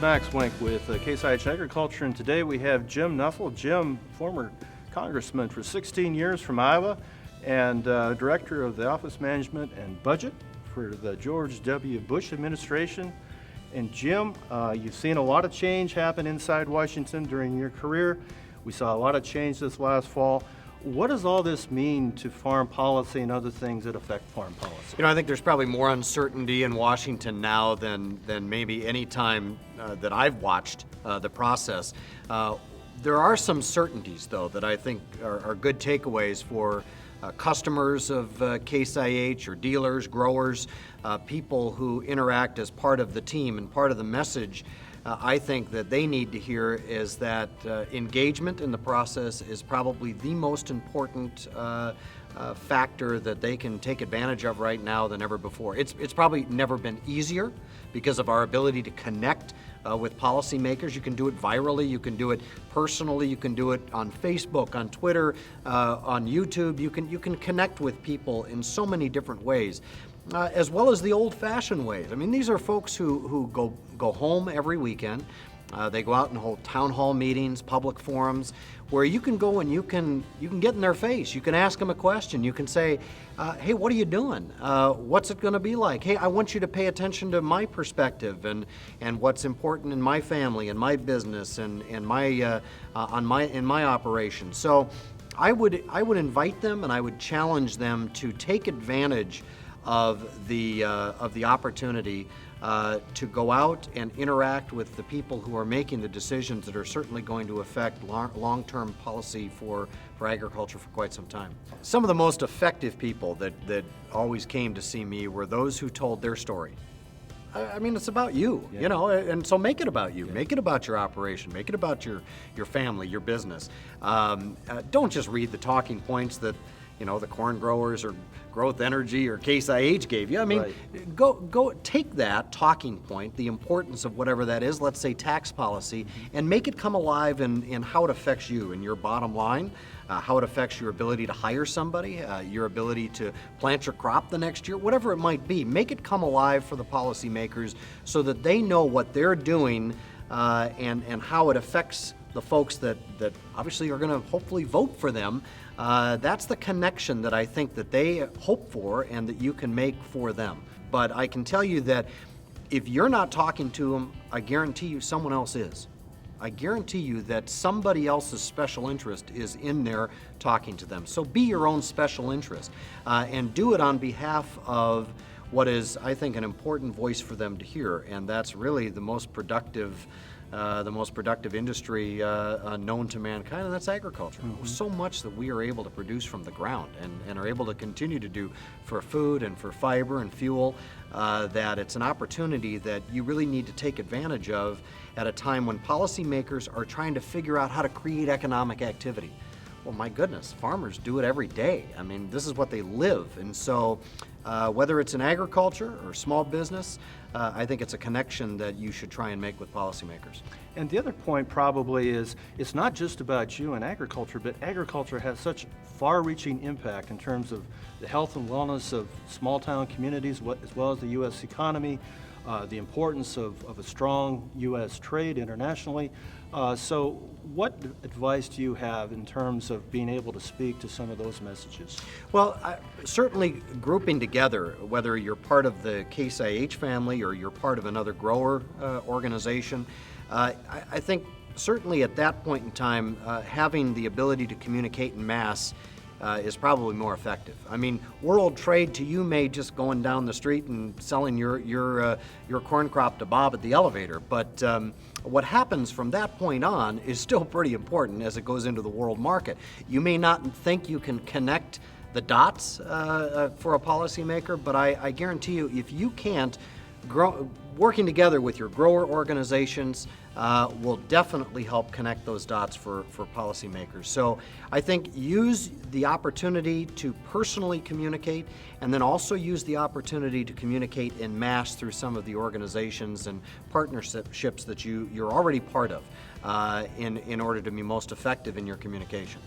Max Wink with Case IH Agriculture, and today we have Jim Nussle. Jim, former congressman for 16 years from Iowa and director of the Office Management and Budget for the George W. Bush administration. And Jim, you've seen a lot of change happen inside Washington during your career. We saw a lot of change this last fall. What does all this mean to farm policy and other things that affect farm policy? You know, I think there's probably more uncertainty in Washington now than maybe any time that I've watched the process. There are some certainties, though, that I think are good takeaways for customers of Case IH or dealers, growers, people who interact as part of the team. And part of the message I think that they need to hear is that engagement in the process is probably the most important factor that they can take advantage of right now than ever before. It's probably never been easier because of our ability to connect with policymakers. You can do it virally, you can do it personally, you can do it on Facebook, on Twitter, on YouTube. You can connect with people in so many different ways. As well as the old-fashioned ways. I mean, these are folks who go home every weekend. They go out and hold town hall meetings, public forums, where you can go and you can get in their face. You can ask them a question. You can say, hey, what are you doing? What's it going to be like? Hey, I want you to pay attention to my perspective and what's important in my family and my business and in my operation. So I would invite them and I would challenge them to take advantage of the opportunity to go out and interact with the people who are making the decisions that are certainly going to affect long-term policy for agriculture for quite some time. Some of the most effective people that always came to see me were those who told their story. I mean, it's about you, you know, and so make it about you. Make it about your operation. Make it about your family, your business. Don't just read the talking points that, you know, the corn growers or Growth Energy or Case IH gave you. I mean, go take that talking point, the importance of whatever that is, let's say tax policy, and make it come alive in how it affects you and your bottom line, how it affects your ability to hire somebody, your ability to plant your crop the next year, whatever it might be. Make it come alive for the policymakers so that they know what they're doing and how it affects the folks that obviously are going to hopefully vote for them. That's the connection that I think that they hope for and that you can make for them. But I can tell you that if you're not talking to them, I guarantee you someone else is. I guarantee you that somebody else's special interest is in there talking to them. So be your own special interest and do it on behalf of what is, I think, an important voice for them to hear, and that's really the most productive industry known to mankind, and that's agriculture. So much that we are able to produce from the ground and are able to continue to do for food and for fiber and fuel, that it's an opportunity that you really need to take advantage of at a time when policymakers are trying to figure out how to create economic activity. Well, my goodness, farmers do it every day. I mean, this is what they live. And so whether it's in agriculture or small business, I think it's a connection that you should try and make with policymakers. And the other point probably is it's not just about you and agriculture, but agriculture has such far-reaching impact in terms of the health and wellness of small-town communities as well as the U.S. economy, the importance of a strong U.S. trade internationally. So what advice do you have in terms of being able to speak to some of those messages? Well, certainly grouping together, whether you're part of the Case IH family or you're part of another grower organization, I think certainly at that point in time, having the ability to communicate in mass is probably more effective. I mean, world trade to you may just going down the street and selling your corn crop to Bob at the elevator, but what happens from that point on is still pretty important as it goes into the world market. You may not think you can connect the dots for a policymaker, but I guarantee you, if you can't, working together with your grower organizations will definitely help connect those dots for policymakers. So I think use the opportunity to personally communicate, and then also use the opportunity to communicate en masse through some of the organizations and partnerships that you're already part of in order to be most effective in your communication.